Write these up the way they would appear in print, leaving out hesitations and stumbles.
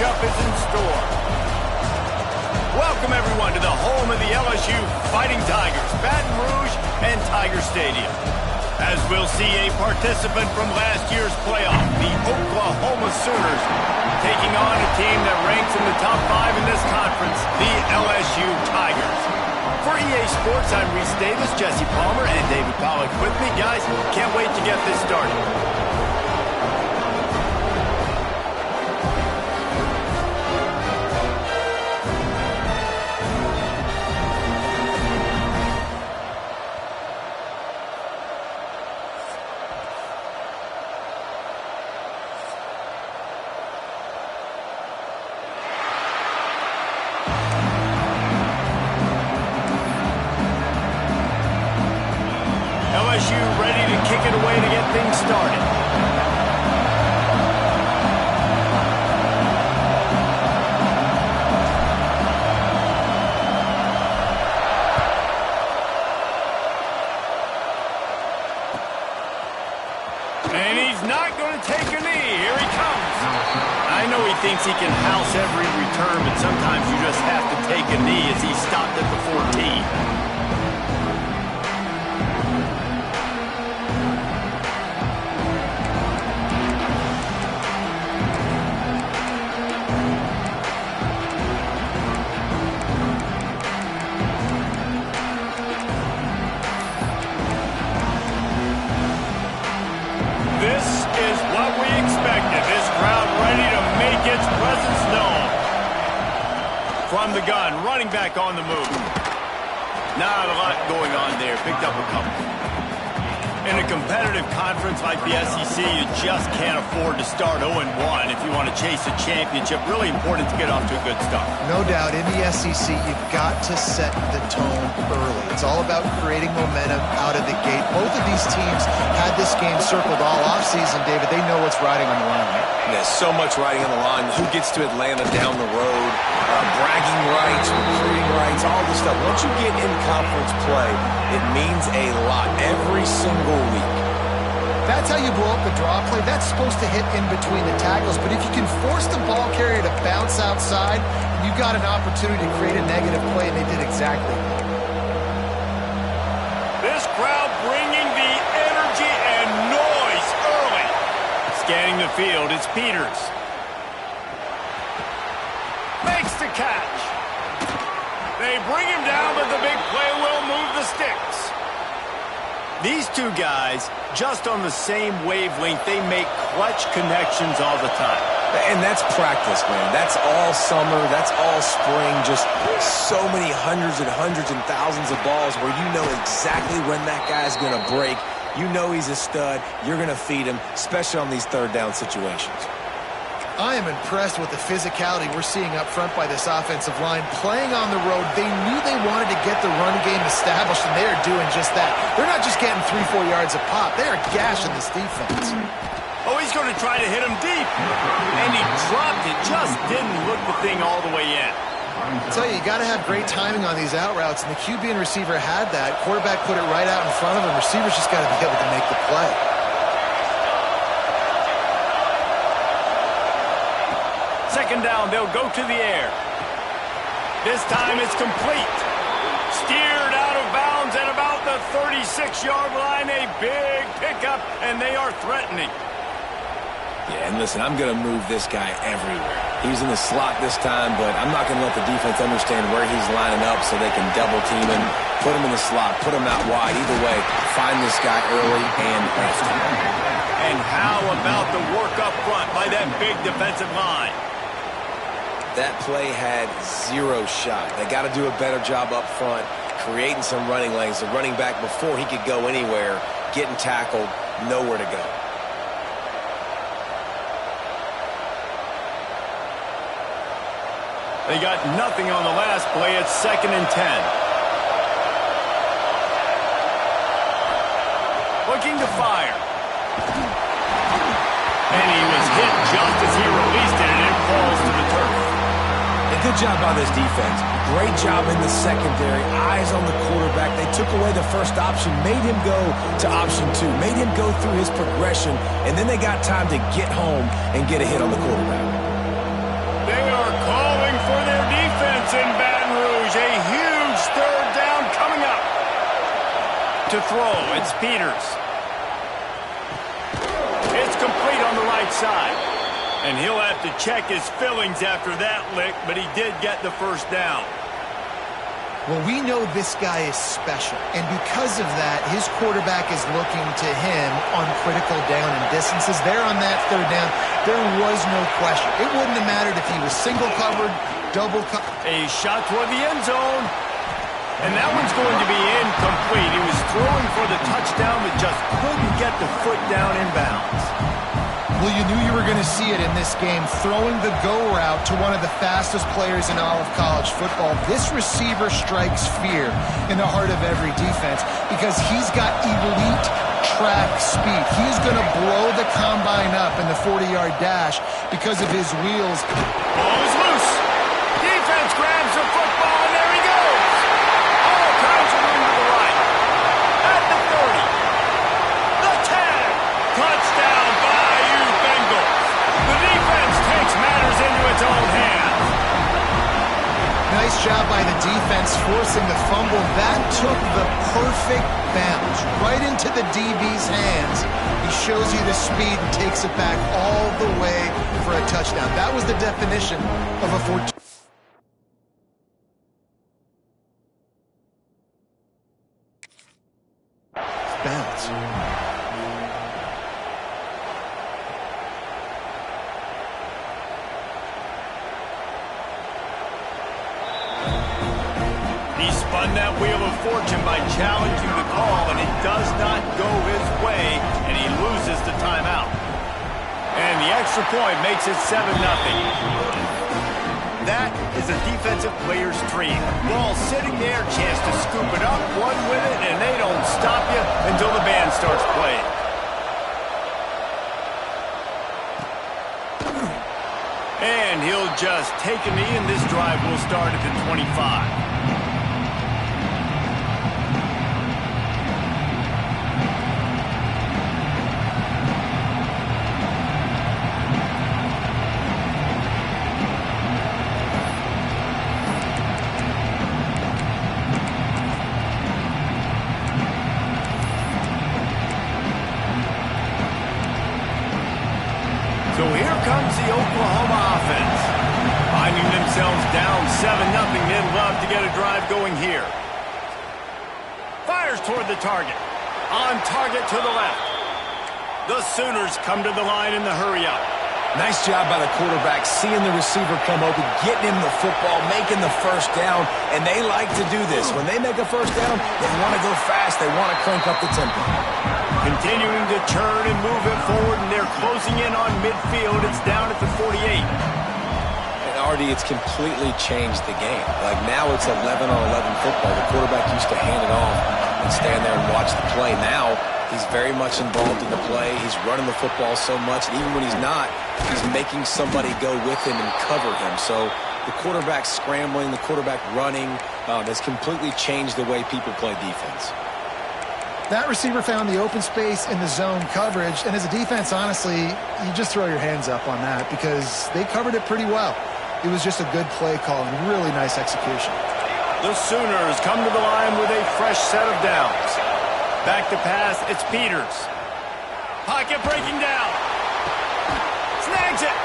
matchup is in store. Welcome, everyone, to the home of the LSU Fighting Tigers, Baton Rouge and Tiger Stadium. As we'll see a participant from last year's playoff, the Oklahoma Sooners, taking on a team that ranks in the top 5 in this conference, the LSU Tigers. For EA Sports, I'm Reese Davis, Jesse Palmer, and David Pollack with me. Guys, can't wait to get this started. LSU ready to kick it away to get things started. And he's not going to take a knee. Here he comes. I know he thinks he can house every return, but sometimes you just have to take a knee as he stopped at the 14. This is what we expected. This crowd ready to make its presence known. From the gun, running back on the move. Not a lot going on there. Picked up a couple. In a competitive conference like the SEC, you just can't afford to start 0-1 if you want to chase a championship. Really important to get off to a good start. No doubt, in the SEC, you've got to set the tone early. It's all about creating momentum out of the gate. Both of these teams had this game circled all offseason, David. They know what's riding on the line. There's so much riding on the line. Who gets to Atlanta down the road? Bragging rights, recruiting rights, all this stuff. Once you get in conference play, it means a lot every single week. That's how you blow up the draw play. That's supposed to hit in between the tackles. But if you can force the ball carrier to bounce outside, you've got an opportunity to create a negative play, and they did exactly. This crowd bringing the energy and noise early. Scanning the field, it's Peters. Makes the catch. They bring him down, but the big play will move the sticks. These two guys, just on the same wavelength, they make clutch connections all the time. And that's practice, man. That's all summer. That's all spring. Just so many hundreds and thousands of balls where you know exactly when that guy's going to break. You know he's a stud. You're going to feed him, especially on these third down situations. I am impressed with the physicality we're seeing up front by this offensive line. Playing on the road, they knew they wanted to get the run game established, and they are doing just that. They're not just getting 3-4 yards a pop. They are gashing this defense. Oh, he's going to try to hit him deep. And he dropped it. Just didn't look the thing all the way in. I tell you, you got to have great timing on these out routes, and the QB and receiver had that. Quarterback put it right out in front of him. Receivers just got to be able to make the play. Second down, they'll go to the air. This time it's complete. Steered out of bounds at about the 36-yard line. A big pickup, and they are threatening. Yeah, and listen, I'm going to move this guy everywhere. He's in the slot this time, but I'm not going to let the defense understand where he's lining up so they can double team him, put him in the slot, put him out wide. Either way, find this guy early and often. And how about the work up front by that big defensive line? That play had zero shot. They got to do a better job up front, creating some running lanes. The running back, before he could go anywhere, getting tackled, nowhere to go. They got nothing on the last play. It's 2nd and 10. Looking to fire. And he was hit just as he released it, and it falls to the turf. And good job by this defense. Great job in the secondary. Eyes on the quarterback. They took away the first option, made him go to option 2, made him go through his progression, and then they got time to get home and get a hit on the quarterback. They It's in Baton Rouge. A huge third down coming up. To throw, it's Peters. It's complete on the right side. And he'll have to check his fillings after that lick, but he did get the first down. Well, we know this guy is special, and because of that, his quarterback is looking to him on critical down and distances. There on that third down, there was no question. It wouldn't have mattered if he was single covered, double covered. A shot toward the end zone. And that one's going to be incomplete. He was throwing for the touchdown, but just couldn't get the foot down in bounds. Well, you knew you were going to see it in this game, throwing the go route to one of the fastest players in all of college football. This receiver strikes fear in the heart of every defense because he's got elite track speed. He's going to blow the combine up in the 40-yard dash because of his wheels. Ball is loose. Defense grabs the football, and there he goes. All kinds of room to the right. At the 30. The 10. Touchdown, Bayou Bengals. The defense takes matters into its own hands. Nice job by the defense forcing the fumble. That took the perfect bounce right into the DB's hands. He shows you the speed and takes it back all the way for a touchdown. That was the definition of a 14. Bounce. He spun that wheel of fortune by challenging the call, and it does not go his way, and he loses the timeout. And the extra point makes it 7-0. That is a defensive player's dream. Ball sitting there, chance to scoop it up, one with it, and they don't stop you until the band starts playing. And he'll just take a knee, and this drive will start at the 25. So here comes the Oklahoma offense. Finding themselves down 7-0, they'd love to get a drive going here. Fires toward the target. On target to the left. The Sooners come to the line in the hurry-up. Nice job by the quarterback, seeing the receiver come open, getting him the football, making the first down, and they like to do this. When they make a first down, they want to go fast. They want to crank up the tempo. Continuing to turn and move it forward, and they're closing in on midfield. It's down at the 48. And Artie, it's completely changed the game. Like now it's 11-on-11 football. The quarterback used to hand it off and stand there and watch the play. Now he's very much involved in the play. He's running the football so much, and even when he's not, he's making somebody go with him and cover him. So the quarterback scrambling, the quarterback running has completely changed the way people play defense. That receiver found the open space in the zone coverage, and as a defense, honestly, you just throw your hands up on that because they covered it pretty well. It was just a good play call and really nice execution. The Sooners come to the line with a fresh set of downs. Back to pass, it's Peters. Pocket breaking down. Snags it.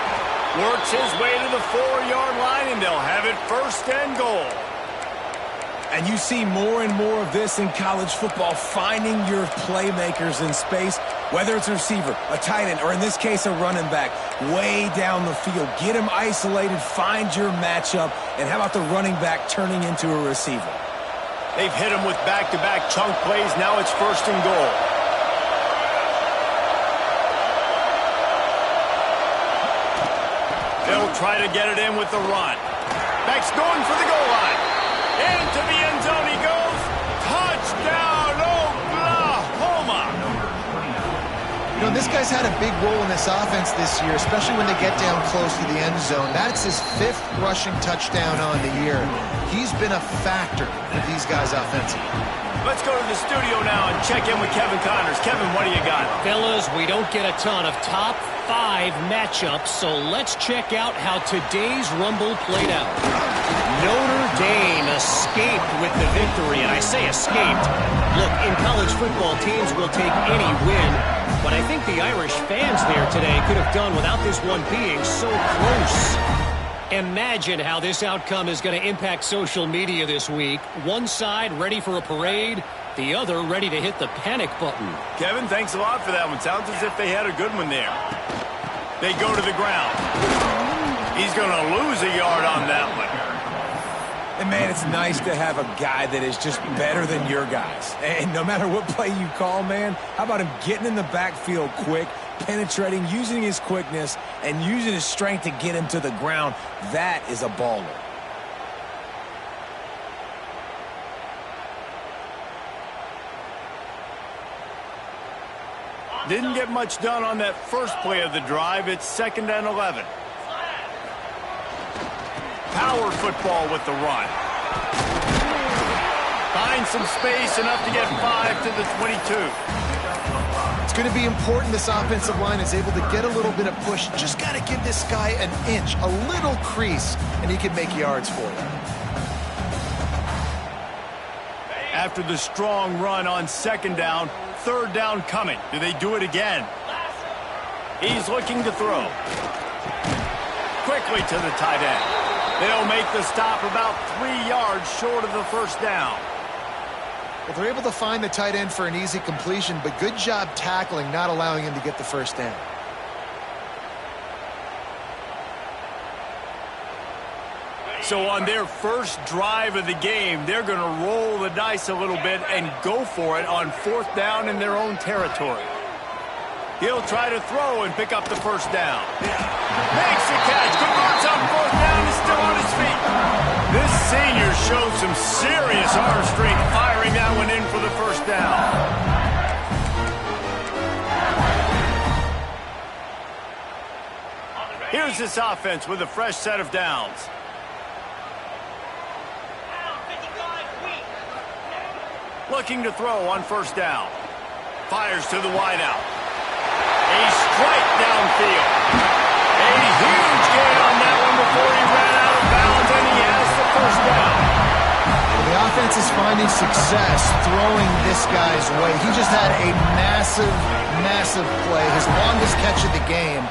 Works his way to the 4-yard line, and they'll have it first and goal. And you see more and more of this in college football, finding your playmakers in space, whether it's a receiver, a tight end, or in this case, a running back, way down the field. Get him isolated, find your matchup, and how about the running back turning into a receiver? They've hit him with back-to-back chunk plays. Now it's first and goal. They'll try to get it in with the run. Beck's going for the goal line. Into the end zone he goes. Touchdown, Oklahoma. You know, this guy's had a big role in this offense this year, especially when they get down close to the end zone. That's his 5th rushing touchdown on the year. He's been a factor for these guys offensively. Let's go to the studio now and check in with Kevin Connors. Kevin, what do you got? Fellas, we don't get a ton of top 5 matchups, so let's check out how today's Rumble played out. Notre Dame escaped with the victory, and I say escaped. Look, in college football, teams will take any win, but I think the Irish fans there today could have done without this one being so close. Imagine how this outcome is going to impact social media this week. One side ready for a parade, the other ready to hit the panic button. Kevin, thanks a lot for that one. Sounds as if they had a good one there. They go to the ground. He's going to lose a yard on that one. And, man, it's nice to have a guy that is just better than your guys. And no matter what play you call, man, how about him getting in the backfield quick, penetrating, using his quickness, and using his strength to get him to the ground? That is a baller. Didn't get much done on that first play of the drive. It's 2nd and 11. Power football with the run. Finds some space, enough to get 5 to the 22. It's going to be important this offensive line is able to get a little bit of push. Just got to give this guy an inch, a little crease, and he can make yards for you. After the strong run on 2nd down, 3rd down coming. Do they do it again? He's looking to throw. Quickly to the tight end. They'll make the stop about 3 yards short of the 1st down. Well, they're able to find the tight end for an easy completion, but good job tackling, not allowing him to get the 1st down. So on their first drive of the game, they're going to roll the dice a little bit and go for it on 4th down in their own territory. He'll try to throw and pick up the 1st down. Makes the catch, converts on 4th down, is still on his feet. This senior shows some serious arm strength firing that one in for the 1st down. Here's this offense with a fresh set of downs. Looking to throw on 1st down. Fires to the wideout. A strike downfield. A huge gain on that one before he ran out of bounds, and he has the 1st down. The offense is finding success throwing this guy's way. He just had a massive, massive play, his longest catch of the game.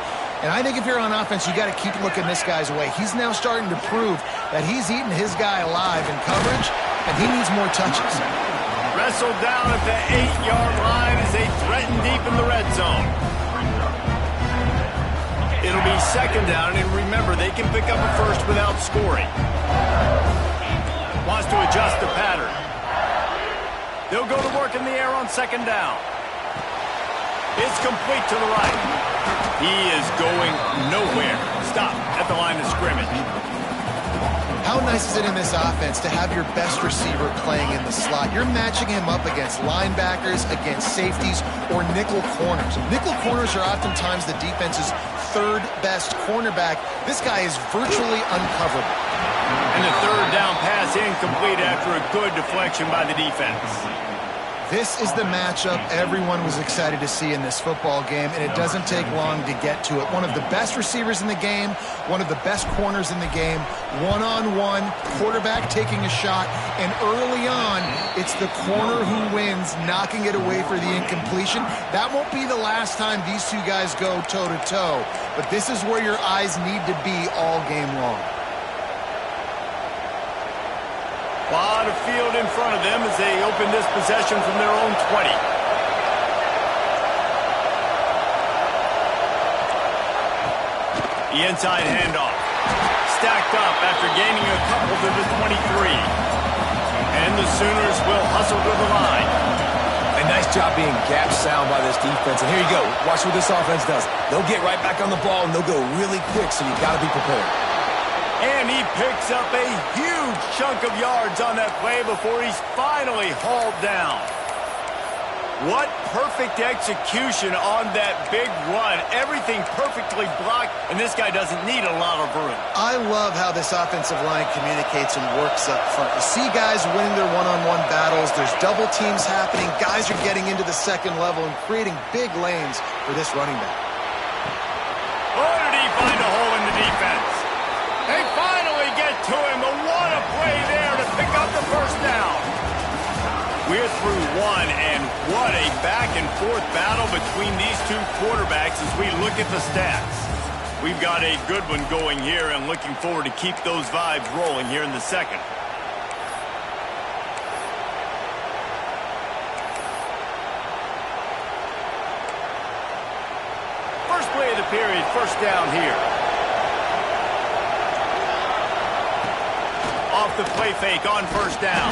And I think if you're on offense, you got to keep looking this guy's way. He's now starting to prove that he's eating his guy alive in coverage, and he needs more touches. Wrestled down at the 8-yard line as they threaten deep in the red zone. It'll be 2nd down, and remember, they can pick up a 1st without scoring. Wants to adjust the pattern. They'll go to work in the air on 2nd down. It's complete to the right. He is going nowhere. Stop at the line of scrimmage. How nice is it in this offense to have your best receiver playing in the slot? You're matching him up against linebackers, against safeties, or nickel corners. Nickel corners are oftentimes the defense's 3rd best cornerback. This guy is virtually uncoverable. And the 3rd down pass incomplete after a good deflection by the defense. This is the matchup everyone was excited to see in this football game, and it doesn't take long to get to it. One of the best receivers in the game, one of the best corners in the game, one-on-one, quarterback taking a shot, and early on, it's the corner who wins, knocking it away for the incompletion. That won't be the last time these two guys go toe-to-toe, but this is where your eyes need to be all game long. A lot of field in front of them as they open this possession from their own 20. The inside handoff. Stacked up after gaining a couple to the 23. And the Sooners will hustle to the line. A nice job being gap sound by this defense. And here you go. Watch what this offense does. They'll get right back on the ball, and they'll go really quick, so you got to be prepared. And he picks up a huge chunk of yards on that play before he's finally hauled down. What perfect execution on that big run. Everything perfectly blocked, and this guy doesn't need a lot of room. I love how this offensive line communicates and works up front. You see guys winning their one-on-one battles. There's double teams happening. Guys are getting into the 2nd level and creating big lanes for this running back. Oh, did he find a hole in the defense? They finally get to him, but what a play there to pick up the first down. We're through one, and what a back-and-forth battle between these two quarterbacks as we look at the stats. We've got a good one going here and looking forward to keep those vibes rolling here in the second. First play of the period, first down here. Off the play fake on first down.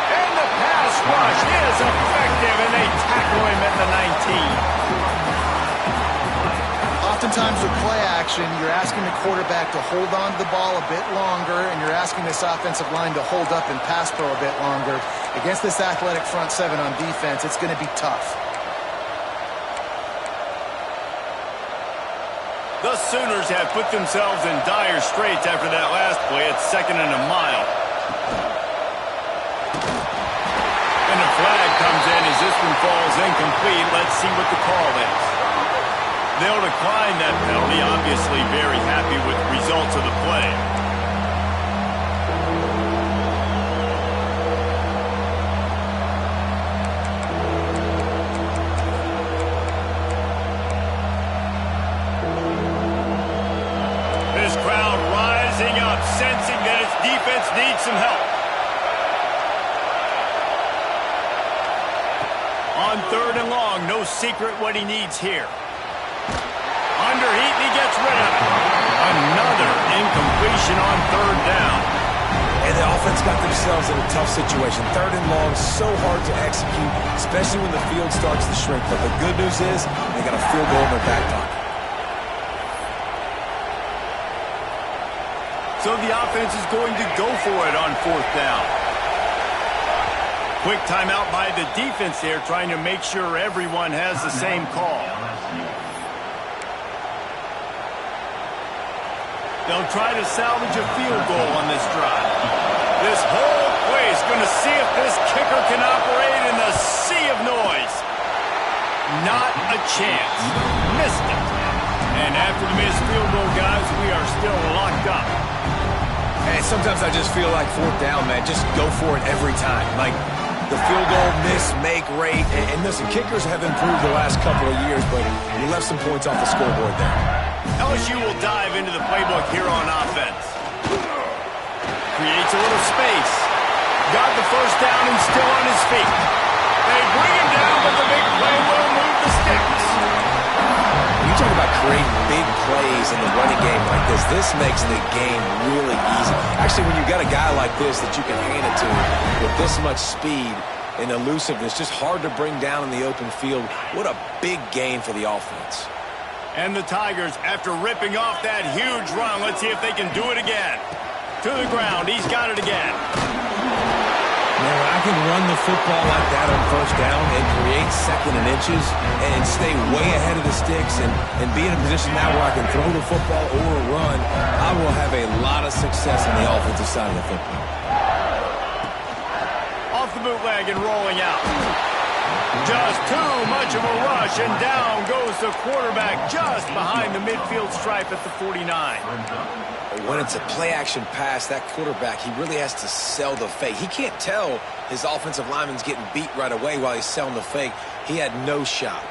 And the pass rush is effective, and they tackle him at the 19. Oftentimes with play action, you're asking the quarterback to hold on to the ball a bit longer, and you're asking this offensive line to hold up and pass pro a bit longer. Against this athletic front seven on defense, it's going to be tough. The Sooners have put themselves in dire straits after that last play. It's 2nd and a mile. And the flag comes in as this one falls incomplete. Let's see what the call is. They'll decline that penalty, obviously very happy with the results of the play. This crowd rising up, sensing that its defense needs some help. On 3rd and long, no secret what he needs here. Underheat, and he gets rid of it. Another incompletion on 3rd down. And the offense got themselves in a tough situation. 3rd and long, so hard to execute, especially when the field starts to shrink. But the good news is they got a field goal in their back pocket. So the offense is going to go for it on 4th down. Quick timeout by the defense there, trying to make sure everyone has the same call. They'll try to salvage a field goal on this drive. This whole place going to see if this kicker can operate in the sea of noise. Not a chance. Missed it. And after the missed field goal, guys, we are still locked up. And sometimes I just feel like 4th down, man, just go for it every time. Like the field goal miss, make rate. And listen, kickers have improved the last couple of years, but you left some points off the scoreboard there. LSU will dive into the playbook here on offense. Creates a little space. Got the first down and still on his feet. They bring him down, but the big play will move the sticks. You talk about creating big plays in the running game like this. This makes the game really easy. Actually, when you've got a guy like this that you can hand it to with this much speed and elusiveness, just hard to bring down in the open field. What a big gain for the offense. And the Tigers, after ripping off that huge run, let's see if they can do it again. To the ground, he's got it again. Man, when I can run the football like that on 1st down and create 2nd and inches and stay way ahead of the sticks and be in a position now where I can throw the football or run, I will have a lot of success on the offensive side of the football. Off the bootleg and rolling out. Just too much of a rush, and down goes the quarterback just behind the midfield stripe at the 49. When it's a play-action pass, that quarterback, he really has to sell the fake. He can't tell his offensive lineman's getting beat right away while he's selling the fake. He had no shot.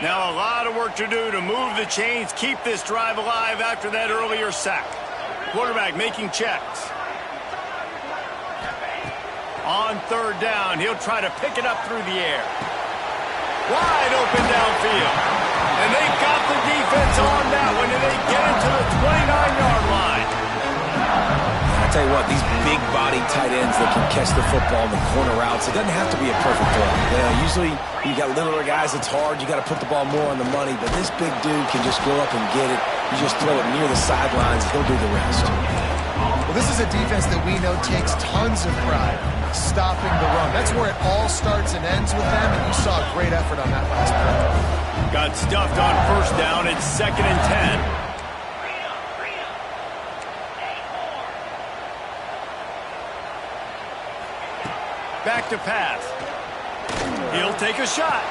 Now a lot of work to do to move the chains, keep this drive alive after that earlier sack. Quarterback making checks. On 3rd down, he'll try to pick it up through the air. Wide open downfield. And they got the defense on that one, and they get it to the 29-yard line. I tell you what, these big-body tight ends that can catch the football in the corner routes, it doesn't have to be a perfect throw. You know, usually you got littler guys, it's hard. You got to put the ball more on the money, but this big dude can just go up and get it. You just throw it near the sidelines, he'll do the rest. Well, this is a defense that we know takes tons of pride stopping the run. That's where it all starts and ends with them, and you saw a great effort on that last play. Got stuffed on 1st down. It's 2nd and 10. Back to pass. He'll take a shot.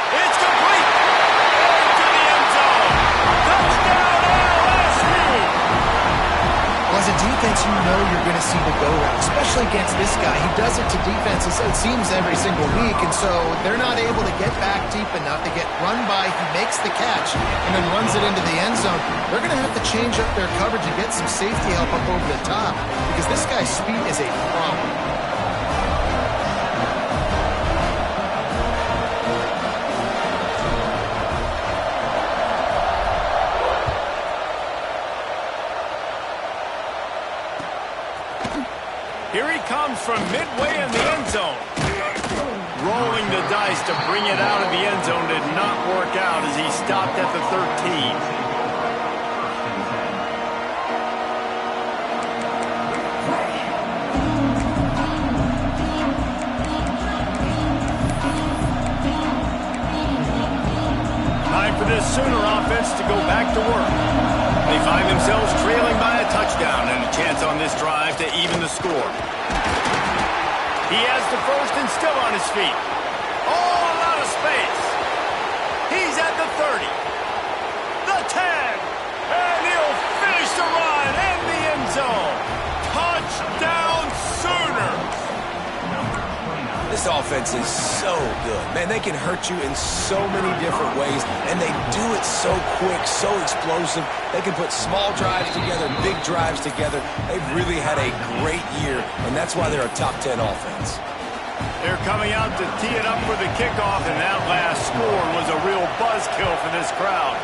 It's complete. Into the end zone. Well, as a defense, you know you're going to see the go-route, especially against this guy. He does it to defenses, it seems, every single week, and so they're not able to get back deep enough. They get run by, he makes the catch, and then runs it into the end zone. They're going to have to change up their coverage and get some safety help up over the top because this guy's speed is a problem. Here he comes from midway in the end zone. Rolling the dice to bring it out of the end zone did not work out as he stopped at the 13. Time for this Sooner offense to go back to work. They find themselves trailing by a touchdown and a chance on this drive to even the score. He has the first and still on his feet. Oh, a lot of space. He's at the 30. The 10. And he'll finish the run in the end zone. Touchdown Sooners. This offense is so good. Man, they can hurt you in so many different ways, and they do it so quick, so explosive. They can put small drives together, big drives together. They've really had a great year, and that's why they're a top 10 offense. They're coming out to tee it up for the kickoff, and that last score was a real buzzkill for this crowd.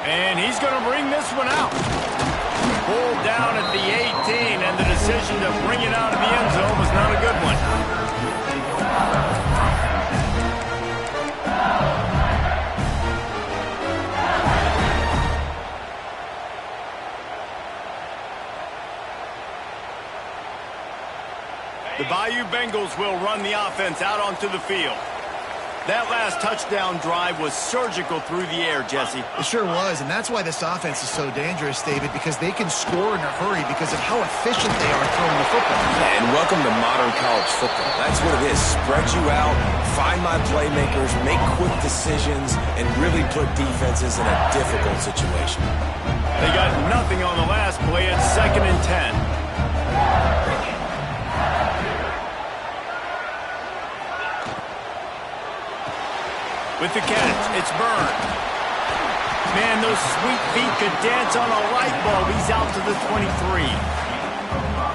And he's going to bring this one out. Pulled down at the 18, and the decision to bring it out of the end zone was not a good one. The Bayou Bengals will run the offense out onto the field. That last touchdown drive was surgical through the air, Jesse. It sure was, and that's why this offense is so dangerous, David, because they can score in a hurry because of how efficient they are throwing the football. Yeah, and welcome to modern college football. That's what it is. Spread you out, find my playmakers, make quick decisions, and really put defenses in a difficult situation. They got nothing on the last play at 2nd and 10. With the catch, it's Byrne. Man, those sweet feet could dance on a light bulb. He's out to the 23.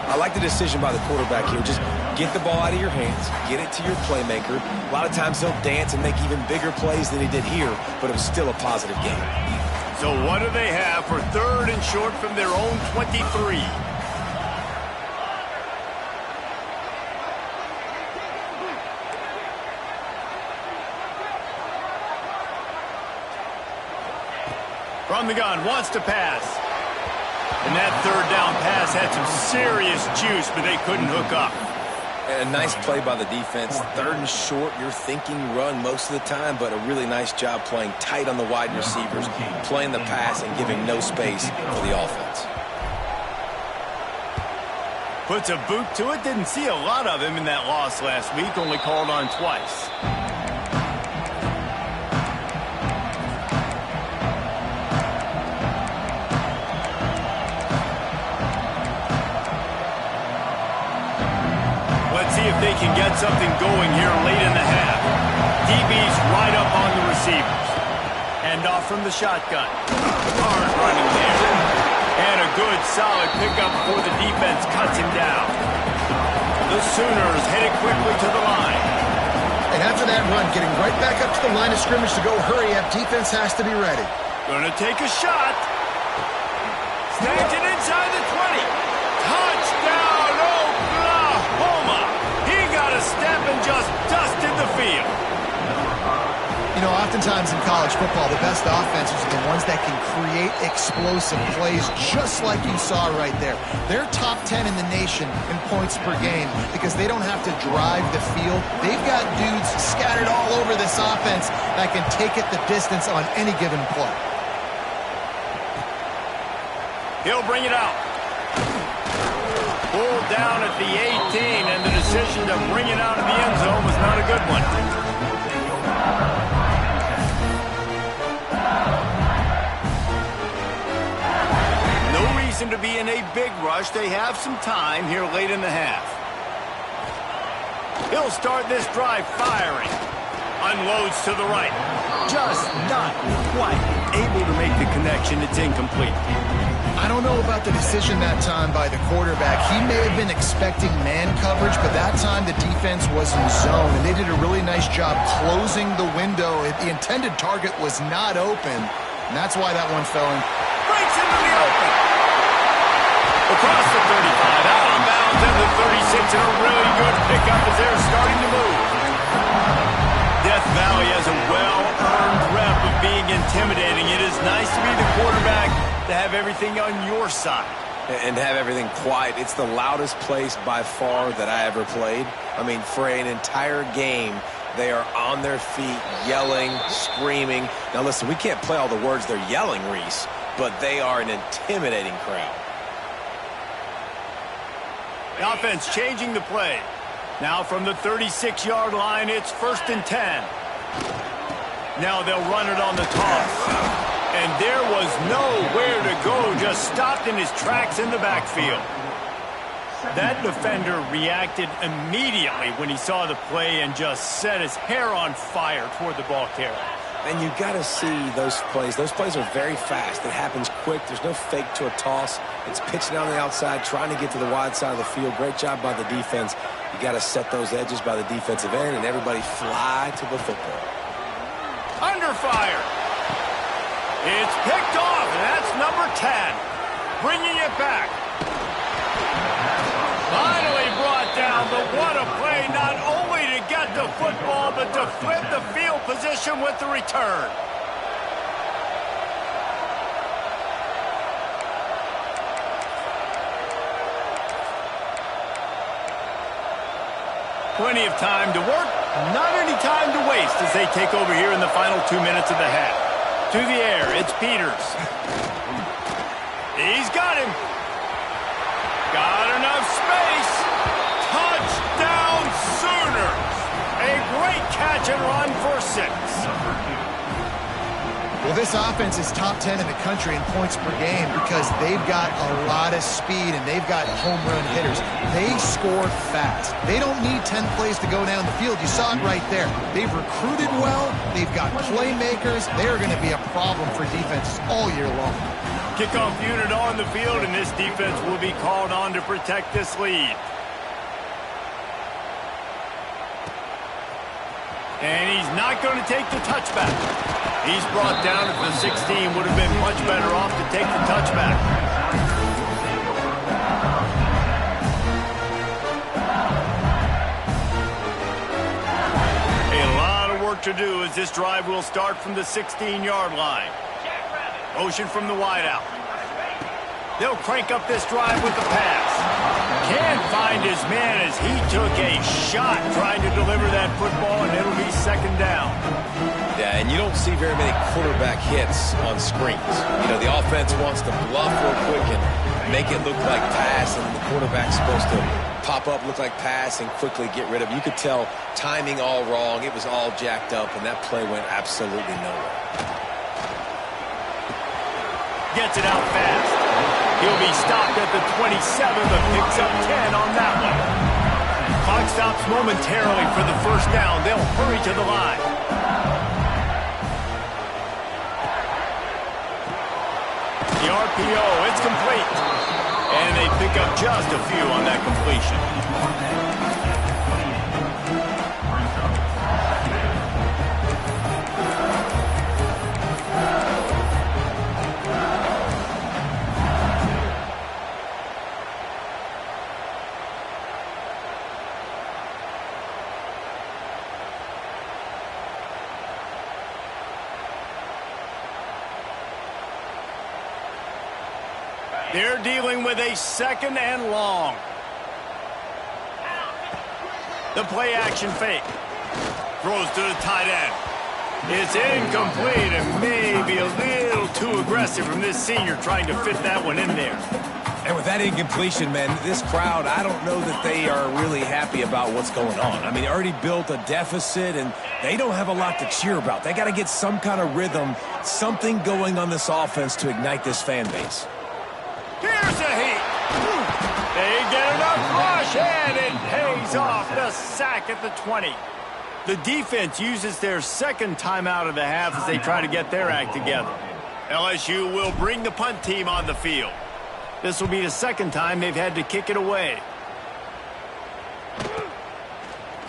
I like the decision by the quarterback here. Just get the ball out of your hands, get it to your playmaker. A lot of times he'll dance and make even bigger plays than he did here, but it was still a positive game. So what do they have for 3rd and short from their own 23? From the gun, wants to pass. And that 3rd down pass had some serious juice, but they couldn't hook up. And a nice play by the defense. 3rd and short, you're thinking run most of the time, but a really nice job playing tight on the wide receivers, playing the pass and giving no space for the offense. Puts a boot to it. Didn't see a lot of him in that loss last week, only called on twice. Let's see if they can get something going here late in the half. DB's right up on the receivers. Hand off from the shotgun. Hard running there. And a good, solid pickup before the defense cuts him down. The Sooners headed quickly to the line. And after that run, getting right back up to the line of scrimmage to go hurry up, defense has to be ready. Gonna take a shot. Snagged it inside the 20. Touchdown, Oklahoma. He got a step and just dusted the field. You know, oftentimes in college football, the best offenses are the ones that can create explosive plays just like you saw right there. They're top 10 in the nation in points per game because they don't have to drive the field. They've got dudes scattered all over this offense that can take it the distance on any given play. He'll bring it out. Pulled down at the 18, and the decision to bring it out of the end zone was not a good one. to be in a big rush. They have some time here late in the half. He'll start this drive firing. Unloads to the right. Just not quite able to make the connection. It's incomplete. I don't know about the decision that time by the quarterback. He may have been expecting man coverage, but that time the defense was in zone, and they did a really nice job closing the window. The intended target was not open, and that's why that one fell in. Breaks into the open. Across the 35, out of bounds, and the 36 in a really good pickup as they're starting to move. Death Valley has a well-earned rep of being intimidating. It is nice to be the quarterback, to have everything on your side. And have everything quiet. It's the loudest place by far that I ever played. I mean, for an entire game, they are on their feet, yelling, screaming. Now, listen, we can't play all the words they're yelling, Reese, but they are an intimidating crowd. The offense changing the play. Now from the 36-yard line, it's 1st and 10. Now they'll run it on the toss. And there was nowhere to go, just stopped in his tracks in the backfield. That defender reacted immediately when he saw the play and just set his hair on fire toward the ball carrier. And you got to see those plays. Those plays are very fast. It happens quick. There's no fake to a toss. It's pitching down the outside, trying to get to the wide side of the field. Great job by the defense. You got to set those edges by the defensive end, and everybody fly to the football. Under fire. It's picked off, and that's number 10. Bringing it back. Finally brought down, but what a play, not only to get the football, but to flip the field position with the return. Plenty of time to work, not any time to waste as they take over here in the final 2 minutes of the half. To the air, it's Peters. He's got him. Got enough space. Touchdown Sooners. A great catch and run for 6. Well, this offense is top 10 in the country in points per game because they've got a lot of speed and they've got home run hitters. They score fast. They don't need 10 plays to go down the field. You saw it right there. They've recruited well. They've got playmakers. They're going to be a problem for defenses all year long. Kickoff unit on the field, and this defense will be called on to protect this lead. And he's not going to take the touchback. He's brought down at the 16. Would have been much better off to take the touchback. A lot of work to do as this drive will start from the 16-yard line. Motion from the wideout. They'll crank up this drive with the pass. Can't find his man as he took a shot trying to deliver that football, and it'll be 2nd down. Yeah, and you don't see very many quarterback hits on screens. You know, the offense wants to bluff real quick and make it look like pass, and the quarterback's supposed to pop up, look like pass, and quickly get rid of it. You could tell timing all wrong. It was all jacked up, and that play went absolutely nowhere. Gets it out fast. He'll be stopped at the 27, but picks up 10 on that one. Clock stops momentarily for the 1st down. They'll hurry to the line. The RPO, it's complete. And they pick up just a few on that completion. They're dealing with a 2nd and long. The play action fake. Throws to the tight end. It's incomplete and maybe a little too aggressive from this senior trying to fit that one in there. And with that incompletion, man, this crowd, I don't know that they are really happy about what's going on. I mean, they already built a deficit, and they don't have a lot to cheer about. They got to get some kind of rhythm, something going on this offense to ignite this fan base. Here's a They get enough rush, and it pays off. The sack at the 20. The defense uses their second timeout of the half as they try to get their act together. LSU will bring the punt team on the field. This will be the second time they've had to kick it away.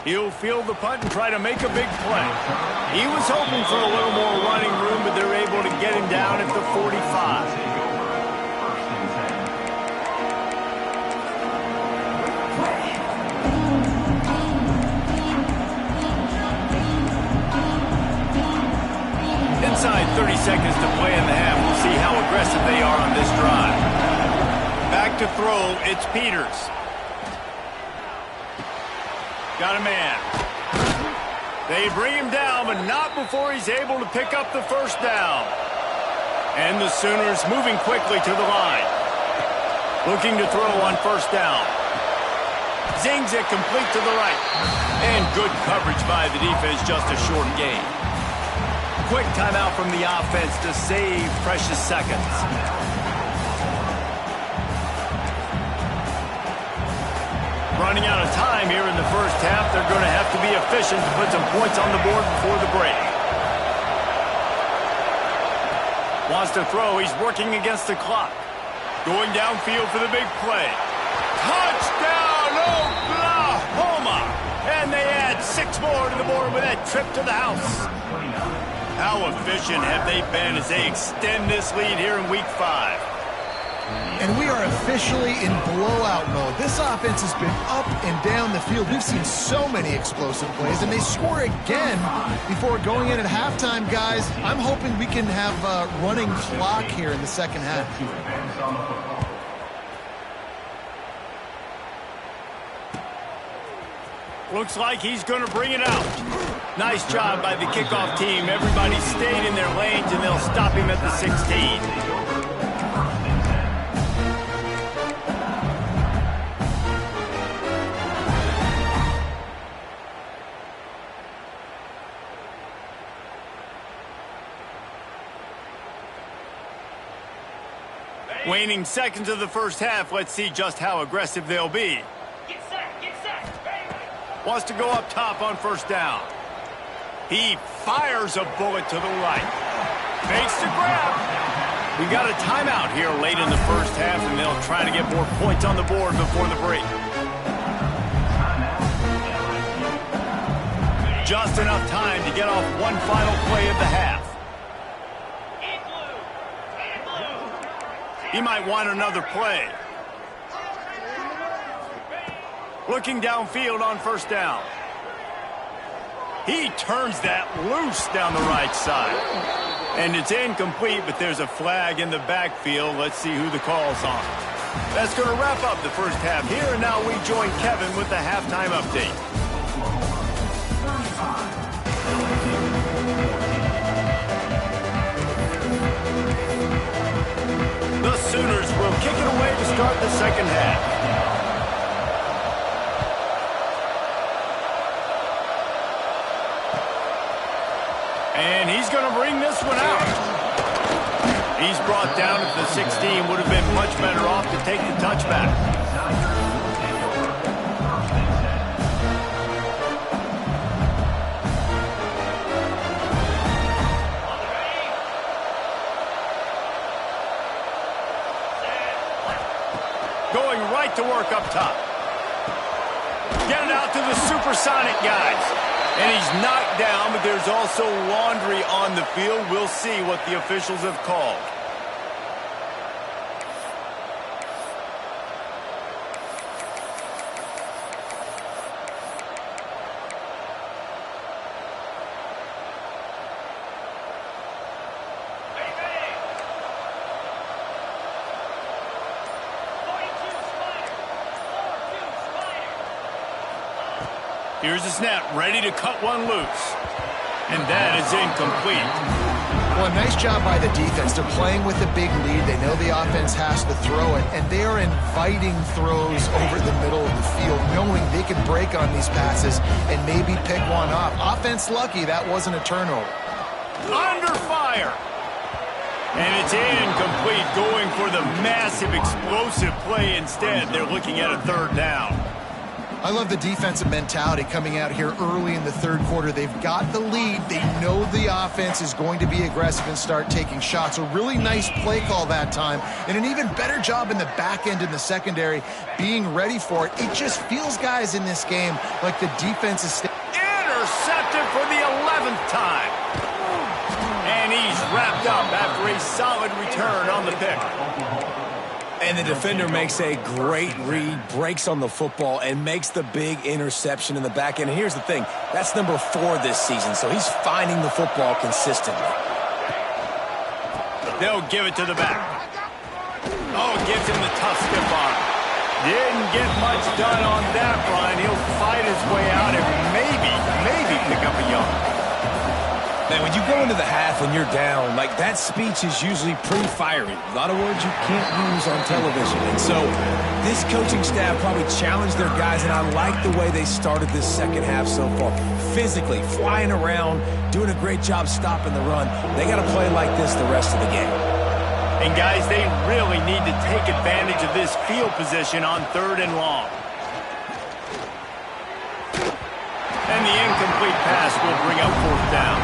He'll field the punt and try to make a big play. He was hoping for a little more running room, but they're able to get him down at the 45. Inside 30 seconds to play in the half. We'll see how aggressive they are on this drive. Back to throw, it's Peters. Got a man. They bring him down, but not before he's able to pick up the first down. And the Sooners moving quickly to the line. Looking to throw on first down. Zings it complete to the right. And good coverage by the defense, just a short gain. Quick timeout from the offense to save precious seconds. Running out of time here in the first half. They're going to have to be efficient to put some points on the board before the break. Wants to throw. He's working against the clock. Going downfield for the big play. Touchdown, Oklahoma! And they add 6 more to the board with that trip to the house. How efficient have they been as they extend this lead here in Week 5? And we are officially in blowout mode. This offense has been up and down the field. We've seen so many explosive plays, and they score again before going in at halftime, guys. I'm hoping we can have a running clock here in the second half. Looks like he's going to bring it out. Nice job by the kickoff team. Everybody stayed in their lanes, and they'll stop him at the 16. Waning seconds of the first half. Let's see just how aggressive they'll be. Get set, get set. Wants to go up top on first down. He fires a bullet to the right. Makes the grab. We got a timeout here late in the first half, and they'll try to get more points on the board before the break. Just enough time to get off one final play of the half. He might want another play. Looking downfield on first down. He turns that loose down the right side. And it's incomplete, but there's a flag in the backfield. Let's see who the call's on. That's going to wrap up the first half here, and now we join Kevin with the halftime update. The Sooners will kick it away to start the second half. And he's going to bring this one out. He's brought down at the 16. Would have been much better off to take the touchback. Going right to work up top. Get it out to the supersonic guys. And he's knocked down, but there's also laundry on the field. We'll see what the officials have called. Here's the snap, ready to cut one loose. And that is incomplete. Well, a nice job by the defense. They're playing with a big lead. They know the offense has to throw it, and they are inviting throws over the middle of the field, knowing they can break on these passes and maybe pick one off. Offense lucky that wasn't a turnover. Under fire. And it's incomplete, going for the massive explosive play instead. They're looking at a third down. I love the defensive mentality coming out here early in the third quarter. They've got the lead. They know the offense is going to be aggressive and start taking shots. A really nice play call that time, and an even better job in the back end in the secondary being ready for it. It just feels, guys, in this game like the defense is intercepted for the 11th time. And he's wrapped up after a solid return on the pick. And the defender makes a great read, breaks on the football, and makes the big interception in the back end. And here's the thing, that's number 4 this season, so he's finding the football consistently. They'll give it to the back. Oh, gives him the tough stiff arm. Didn't get much done on that run. He'll fight his way out and maybe pick up a yard. Man, when you go into the half and you're down, like, that speech is usually pretty fiery. A lot of words you can't use on television. And so this coaching staff probably challenged their guys, and I like the way they started this second half so far. Physically, flying around, doing a great job stopping the run. They got to play like this the rest of the game. And, guys, they really need to take advantage of this field position on 3rd and long. And the incomplete pass will bring up 4th down.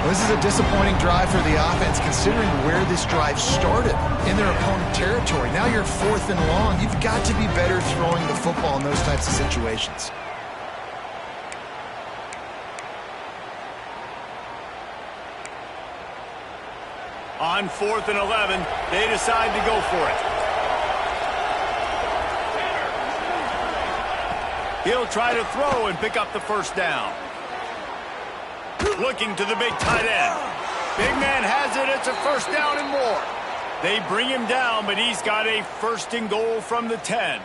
This is a disappointing drive for the offense, considering where this drive started, in their opponent territory. Now you're 4th and long. You've got to be better throwing the football in those types of situations. On 4th and 11, they decide to go for it. He'll try to throw and pick up the first down. Looking to the big tight end. Big man has it. It's a first down and more. They bring him down, but he's got a 1st and goal from the 10.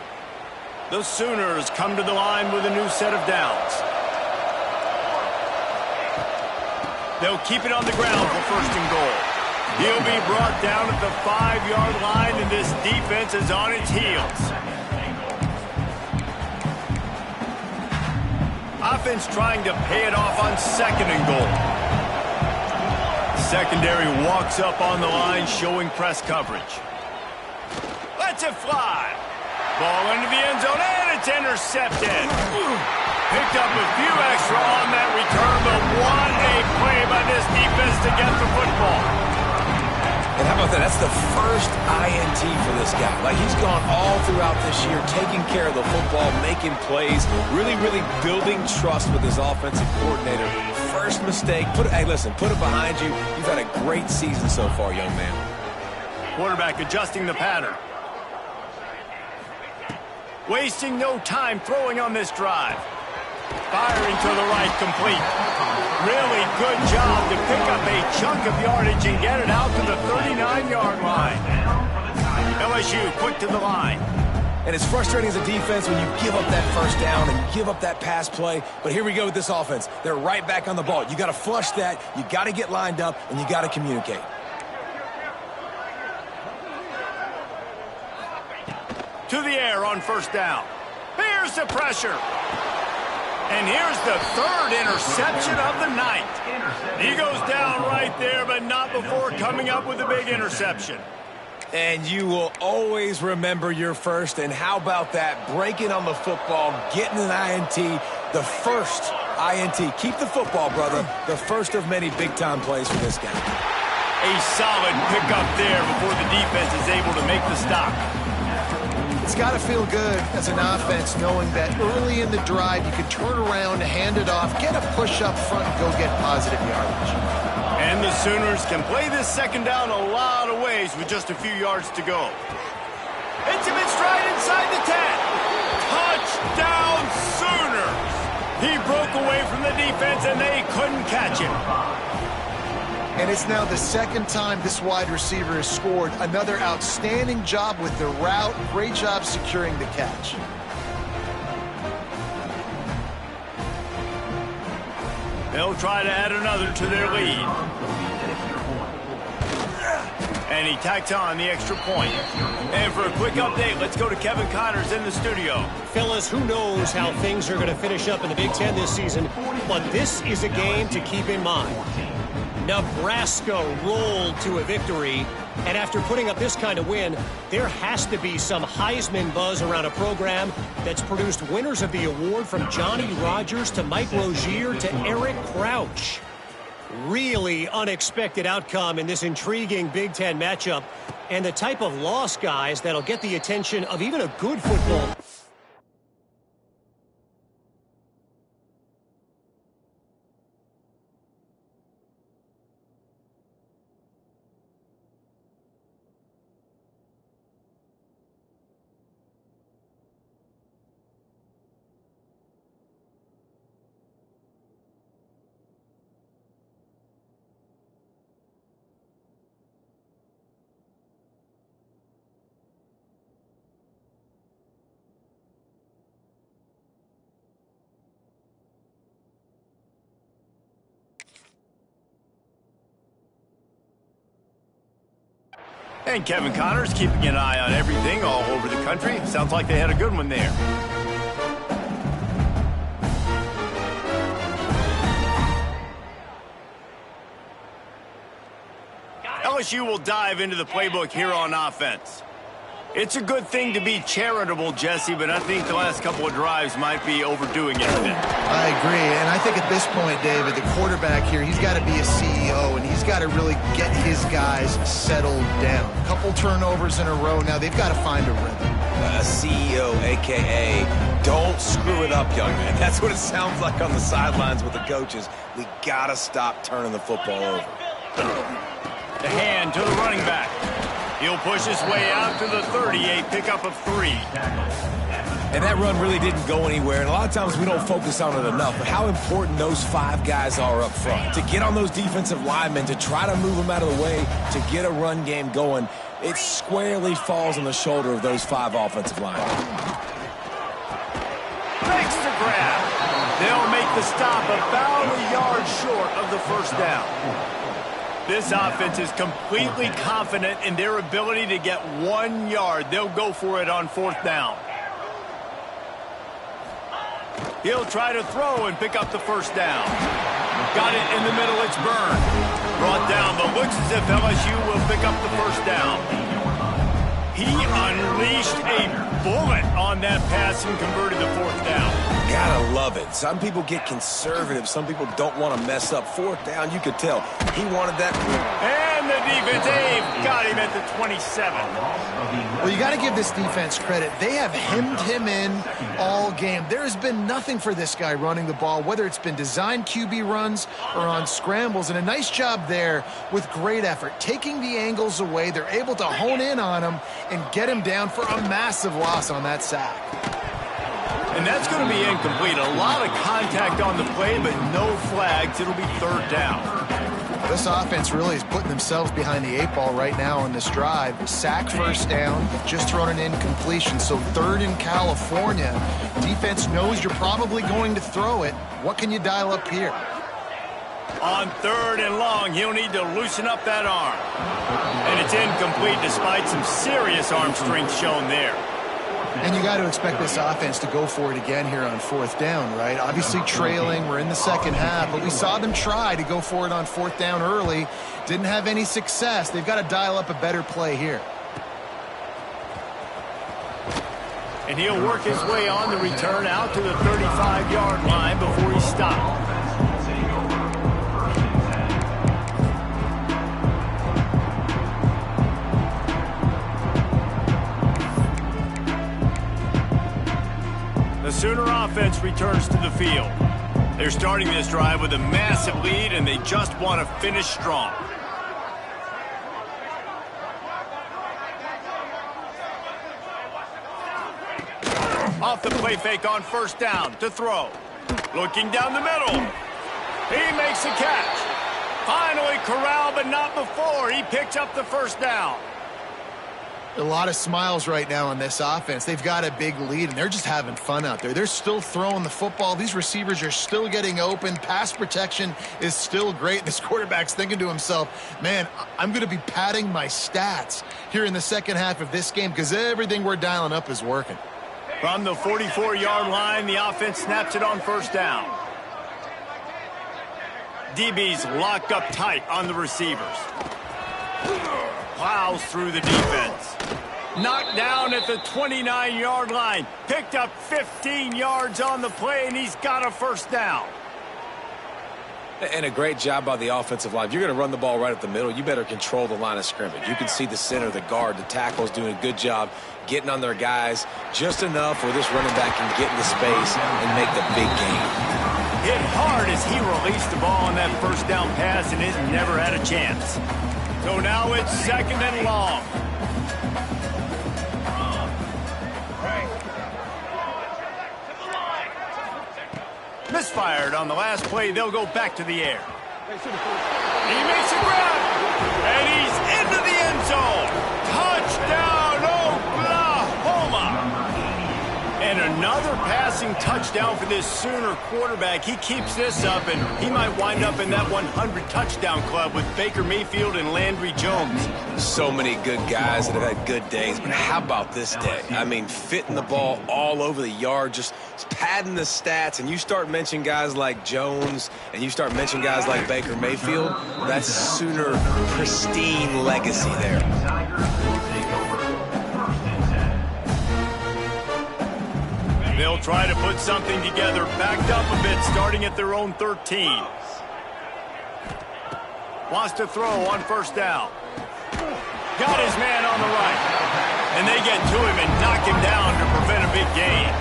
The Sooners come to the line with a new set of downs. They'll keep it on the ground for 1st and goal. He'll be brought down at the 5-yard line, and this defense is on its heels. Offense trying to pay it off on 2nd and goal. Secondary walks up on the line, showing press coverage. Lets it fly. Ball into the end zone, and it's intercepted. Picked up a few extra on that return, but what a play by this defense to get the football. And how about that? That's the first INT for this guy. Like, he's gone all throughout this year, taking care of the football, making plays, really building trust with his offensive coordinator. First mistake, hey, listen, put it behind you. You've had a great season so far, young man. Quarterback adjusting the pattern. Wasting no time throwing on this drive. Firing to the right, complete. Really good job to pick up a chunk of yardage and get it out to the 39-yard line. LSU quick to the line. And it's frustrating as a defense when you give up that first down and you give up that pass play. But here we go with this offense. They're right back on the ball. You got to flush that. You got to get lined up, and you got to communicate. To the air on 1st down. Here's the pressure. And here's the 3rd interception of the night. He goes down right there, but not before coming up with a big interception. And you will always remember your first. And how about that? Breaking on the football, getting an INT, the first INT. Keep the football, brother. The first of many big-time plays for this guy. A solid pickup there before the defense is able to make the stop. It's got to feel good as an offense knowing that early in the drive you can turn around, hand it off, get a push up front, and go get positive yardage. And the Sooners can play this 2nd down a lot of ways with just a few yards to go. Hits him in stride inside the 10. Touchdown Sooners! He broke away from the defense and they couldn't catch him. And it's now the 2nd time this wide receiver has scored. Another outstanding job with the route. Great job securing the catch. They'll try to add another to their lead. And he tacks on the extra point. And for a quick update, let's go to Kevin Connors in the studio. Fellas, who knows how things are going to finish up in the Big Ten this season, but this is a game to keep in mind. Nebraska rolled to a victory, and after putting up this kind of win, there has to be some Heisman buzz around a program that's produced winners of the award from Johnny Rodgers to Mike Rozier to Eric Crouch. Really unexpected outcome in this intriguing Big Ten matchup, and the type of loss, guys, that'll get the attention of even a good football. And Kevin Connors keeping an eye on everything all over the country. Sounds like they had a good one there. LSU will dive into the playbook here on offense. It's a good thing to be charitable, Jesse, but I think the last couple of drives might be overdoing it a bit. I agree, and I think at this point, David, the quarterback here, he's got to be a CEO, and he's got to really get his guys settled down. A couple turnovers in a row. Now they've got to find a rhythm. A CEO, a.k.a. don't screw it up, young man. That's what it sounds like on the sidelines with the coaches. We got to stop turning the football over. The hand to the running back. He'll push his way out to the 30, a pickup of 3. And that run really didn't go anywhere, and a lot of times we don't focus on it enough, but how important those 5 guys are up front. To get on those defensive linemen, to try to move them out of the way, to get a run game going, it squarely falls on the shoulder of those 5 offensive linemen. Makes the grab. They'll make the stop about a yard short of the first down. This offense is completely confident in their ability to get 1 yard. They'll go for it on 4th down. He'll try to throw and pick up the first down. Got it in the middle. It's Byrne. Brought down, but looks as if LSU will pick up the first down. He unleashed a bullet on that pass and converted the 4th down. Gotta love it. Some people get conservative. Some people don't want to mess up. 4th down, you could tell. He wanted that. And the defense, they've got him at the 27. Well, you got to give this defense credit. They have hemmed him in all game. There has been nothing for this guy running the ball, whether it's been designed QB runs or on scrambles, and a nice job there with great effort. Taking the angles away, they're able to hone in on him and get him down for a massive loss on that sack. And that's going to be incomplete. A lot of contact on the play, but no flags. It'll be 3rd down. This offense really is putting themselves behind the 8 ball right now on this drive. Sack, 1st down, just thrown an incompletion. So 3rd in California. Defense knows you're probably going to throw it. What can you dial up here? On 3rd and long, he'll need to loosen up that arm. And it's incomplete despite some serious arm strength shown there. And you got to expect this offense to go for it again here on 4th down, right? Obviously trailing, we're in the second half, but we saw them try to go for it on 4th down early. Didn't have any success. They've got to dial up a better play here. And he'll work his way on the return out to the 35-yard line before he stopped. The Sooner offense returns to the field. They're starting this drive with a massive lead, and they just want to finish strong. Off the play fake on 1st down to throw. Looking down the middle. He makes a catch. Finally corralled, but not before. He picks up the 1st down. A lot of smiles right now on this offense. They've got a big lead, and they're just having fun out there. They're still throwing the football. These receivers are still getting open. Pass protection is still great. This quarterback's thinking to himself, man, I'm going to be padding my stats here in the second half of this game because everything we're dialing up is working. From the 44-yard line, the offense snaps it on 1st down. DB's locked up tight on the receivers. Plows through the defense. Knocked down at the 29-yard line. Picked up 15 yards on the play, and he's got a first down. And a great job by the offensive line. If you're going to run the ball right up the middle, you better control the line of scrimmage. You can see the center, the guard, the tackle's doing a good job getting on their guys just enough where this running back can get into space and make the big game. Hit hard as he released the ball on that first down pass, and it never had a chance. So now it's 2nd and long. Misfired on the last play. They'll go back to the air. He makes a grab, and he's into the end zone. Touchdown, Oklahoma! And another passing touchdown for this Sooner quarterback. He keeps this up, and he might wind up in that 100 touchdown club with Baker Mayfield and Landry Jones. So many good guys that have had good days, but how about this day? I mean, fitting the ball all over the yard, just padding the stats, and you start mentioning guys like Jones, and you start mentioning guys like Baker Mayfield, that's Sooner pristine legacy there. They'll try to put something together, backed up a bit, starting at their own 13. Wants to throw on first down. Got his man on the right. And they get to him and knock him down to prevent a big gain.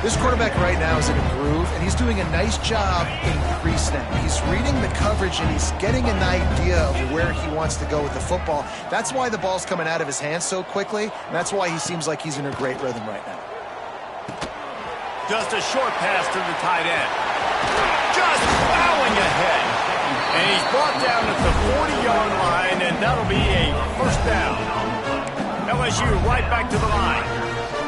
This quarterback right now is in a groove, and he's doing a nice job in pre-snap. He's reading the coverage, and he's getting an idea of where he wants to go with the football. That's why the ball's coming out of his hands so quickly, and that's why he seems like he's in a great rhythm right now. Just a short pass to the tight end. Just plowing ahead. And he's brought down at the 40-yard line, and that'll be a first down. LSU right back to the line.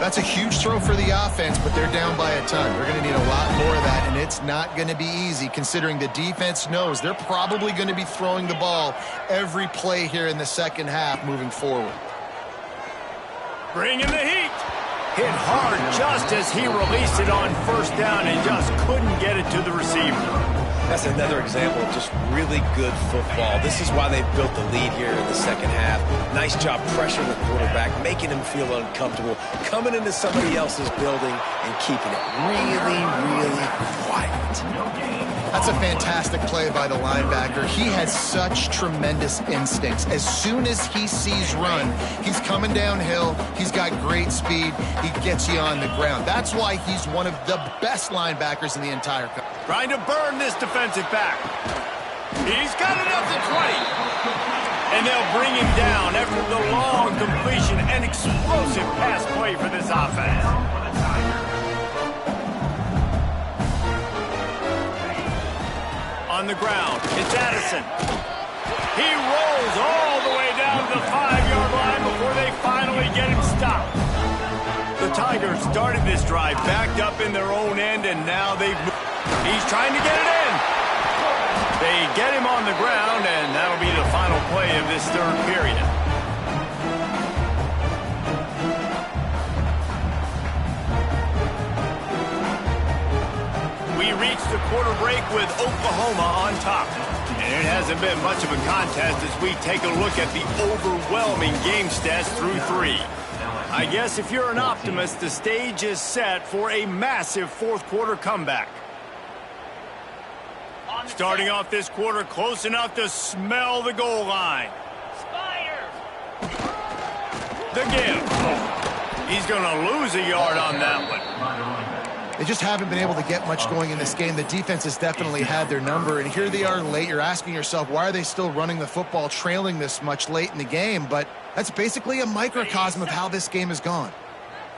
That's a huge throw for the offense, but they're down by a ton. They're going to need a lot more of that, and it's not going to be easy considering the defense knows they're probably going to be throwing the ball every play here in the second half moving forward. Bring in the heat. Hit hard just as he released it on first down and just couldn't get it to the receiver. That's another example of just really good football. This is why they built the lead here in the second half. Nice job pressuring the quarterback, making him feel uncomfortable, coming into somebody else's building and keeping it really, really quiet. That's a fantastic play by the linebacker. He has such tremendous instincts. As soon as he sees run, he's coming downhill. He's got great speed. He gets you on the ground. That's why he's one of the best linebackers in the entire country. Trying to burn this defensive back. He's got it up to 20. And they'll bring him down after the long completion and explosive pass play for this offense. On the ground, it's Addison. He rolls all the way down to the 5-yard line before they finally get him stopped. The Tigers started this drive backed up in their own end, and now he's trying to get it in. They get him on the ground, and that'll be the final play of this third period. We reach the quarter break with Oklahoma on top. And it hasn't been much of a contest as we take a look at the overwhelming game stats through 3. I guess if you're an optimist, the stage is set for a massive fourth quarter comeback. Starting off this quarter close enough to smell the goal line. The give. He's going to lose a yard on that one. They just haven't been able to get much going in this game. The defense has definitely had their number, and here they are late. You're asking yourself, why are they still running the football, trailing this much late in the game? But that's basically a microcosm of how this game has gone.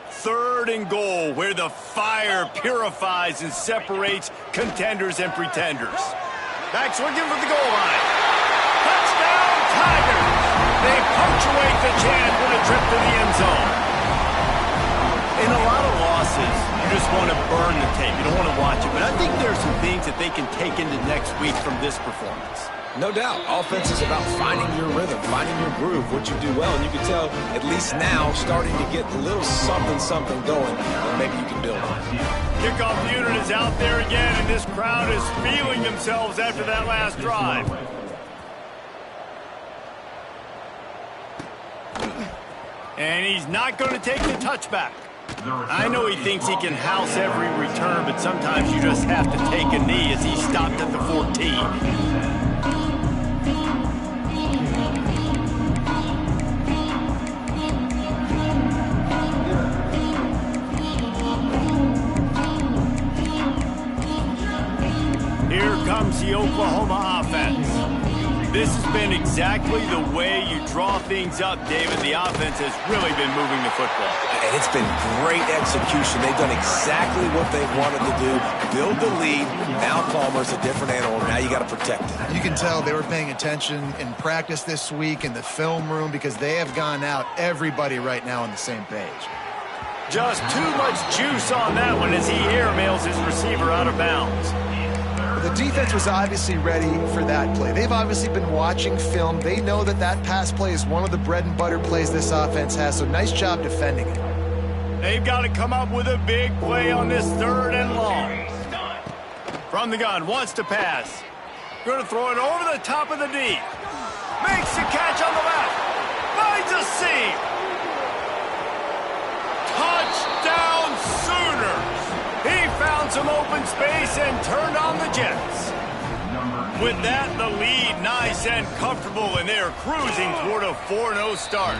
3rd and goal, where the fire purifies and separates contenders and pretenders. Back swinging for the goal line. Touchdown, Tigers! They punctuate the chance with a trip to the end zone. In a lot of losses, you just want to burn the tape. You don't want to watch it. But I think there's some things that they can take into next week from this performance. No doubt. Offense is about finding your rhythm, finding your groove, what you do well. And you can tell, at least now, starting to get a little something going that maybe you can build on. Kickoff unit is out there again, and this crowd is feeling themselves after that last drive. And he's not going to take the touchback. I know he thinks he can house every return, but sometimes you just have to take a knee as he stopped at the 14. Here comes the Oklahoma offense. This has been exactly the way you draw things up, David. The offense has really been moving the football. And it's been great execution. They've done exactly what they wanted to do. Build the lead. Now Palmer's a different animal. Now you got to protect it. You can tell they were paying attention in practice this week in the film room because they have gone out, everybody right now on the same page. Just too much juice on that one as he airmails his receiver out of bounds. The defense was obviously ready for that play. They've obviously been watching film. They know that that pass play is one of the bread and butter plays this offense has, so nice job defending it. They've got to come up with a big play on this 3rd and long. From the gun, wants to pass. Going to throw it over the top of the D. Makes the catch on the left. Finds a seam. Touchdown Sooners! He found some open space and turned on the Jets. With that, the lead nice and comfortable, and they're cruising toward a 4-0 start.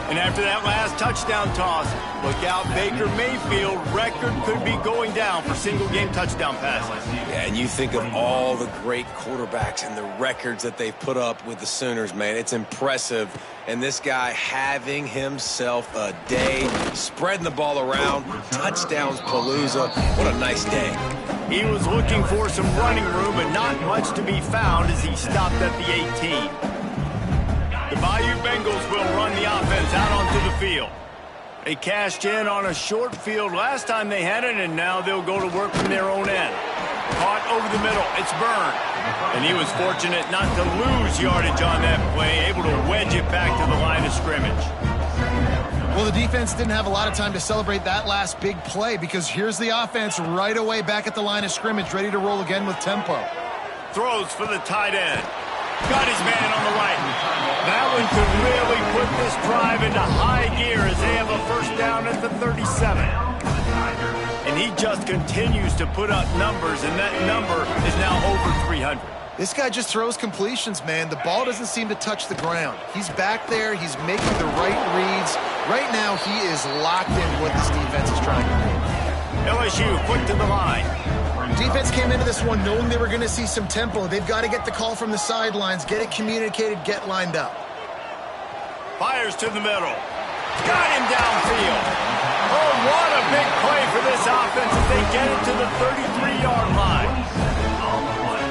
And after that last touchdown toss, look out, Baker Mayfield record could be going down for single-game touchdown passes. Yeah, and you think of all the great quarterbacks and the records that they've put up with the Sooners, man. It's impressive. And this guy having himself a day, spreading the ball around, touchdowns palooza. What a nice day. He was looking for some running room, but not much to be found as he stopped at the 18. The Bayou Bengals will run the offense out onto the field. They cashed in on a short field last time they had it, and now they'll go to work from their own end. Caught over the middle. It's Byrne. And he was fortunate not to lose yardage on that play, able to wedge it back to the line of scrimmage. Well, the defense didn't have a lot of time to celebrate that last big play because here's the offense right away back at the line of scrimmage, ready to roll again with tempo. Throws for the tight end. Got his man on the right. That one could really put this drive into high gear as they have a first down at the 37. And he just continues to put up numbers, and that number is now over 300. This guy just throws completions, man. The ball doesn't seem to touch the ground. He's back there. He's making the right reads. Right now, he is locked in what this defense is trying to do. LSU quick to the line. Defense came into this one knowing they were going to see some tempo. They've got to get the call from the sidelines, get it communicated, get lined up. Fires to the middle. Got him downfield. Oh, what a big play for this offense as they get it to the 33-yard line.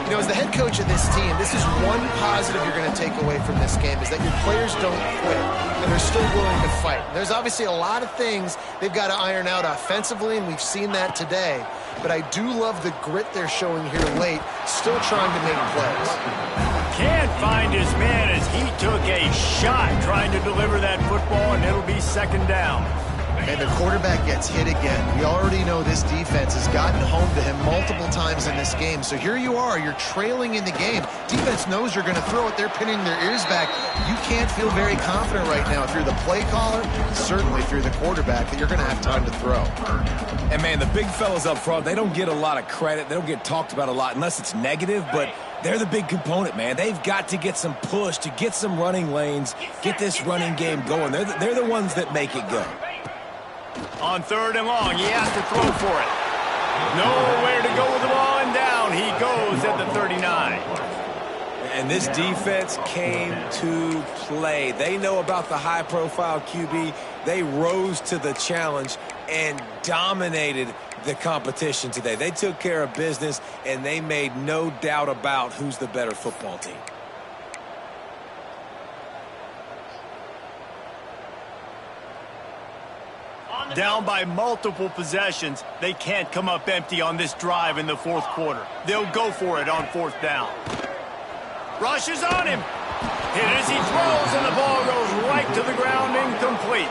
You know, as the head coach of this team, this is one positive you're going to take away from this game, is that your players don't quit, and they're still willing to fight. There's obviously a lot of things they've got to iron out offensively, and we've seen that today. But I do love the grit they're showing here late, still trying to make plays. Can't find his man as he took a shot trying to deliver that football, and it'll be 2nd down. And the quarterback gets hit again. We already know this defense has gotten home to him multiple times in this game. So here you are, you're trailing in the game. Defense knows you're going to throw it. They're pinning their ears back. You can't feel very confident right now if you're the play caller, certainly if you're the quarterback, that you're going to have time to throw. And, man, the big fellas up front, they don't get a lot of credit. They don't get talked about a lot unless it's negative, but they're the big component, man. They've got to get some push, to get some running lanes, get this running game going. They're the ones that make it go. On 3rd and long, he has to throw for it. Nowhere to go with the ball, and down he goes at the 39. And this defense came to play. They know about the high-profile QB. They rose to the challenge and dominated the competition today. They took care of business, and they made no doubt about who's the better football team. Down by multiple possessions, they can't come up empty on this drive in the fourth quarter. They'll go for it on fourth down. Rushes on him. Hit as he throws, and the ball goes right to the ground, incomplete.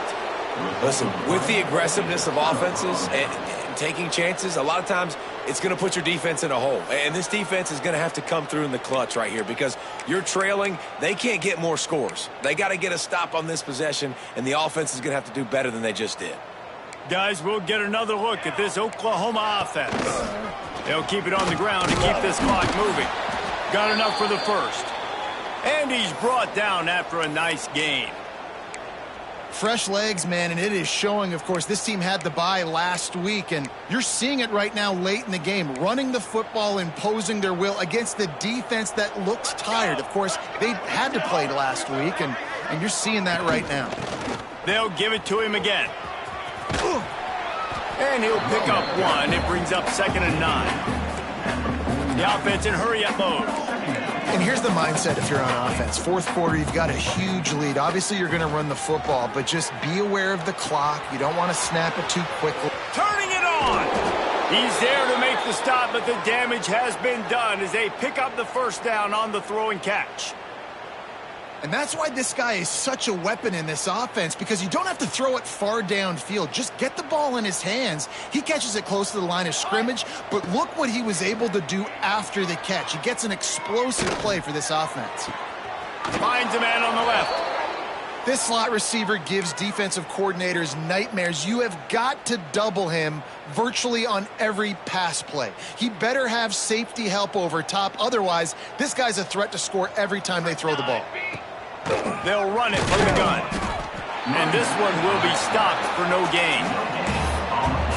Listen, with the aggressiveness of offenses and taking chances, a lot of times it's going to put your defense in a hole. And this defense is going to have to come through in the clutch right here because you're trailing. They can't get more scores. They got to get a stop on this possession, and the offense is going to have to do better than they just did. Guys, we'll get another look at this Oklahoma offense. They'll keep it on the ground to keep this clock moving. Got enough for the first. And he's brought down after a nice game. Fresh legs, man, and it is showing, of course. This team had the bye last week, and you're seeing it right now late in the game, running the football, imposing their will against the defense that looks tired. Of course, they had to play last week, and you're seeing that right now. They'll give it to him again. And he'll pick up one. It brings up 2nd and 9. The offense in hurry-up mode. And here's the mindset if you're on offense. Fourth quarter, you've got a huge lead. Obviously, you're going to run the football, but just be aware of the clock. You don't want to snap it too quickly. Turning it on. He's there to make the stop, but the damage has been done as they pick up the first down on the throw and catch. And that's why this guy is such a weapon in this offense, because you don't have to throw it far downfield. Just get the ball in his hands. He catches it close to the line of scrimmage, but look what he was able to do after the catch. He gets an explosive play for this offense. Finds a man on the left. This slot receiver gives defensive coordinators nightmares. You have got to double him virtually on every pass play. He better have safety help over top. Otherwise, this guy's a threat to score every time they throw the ball. They'll run it from the gun. And this one will be stopped for no gain.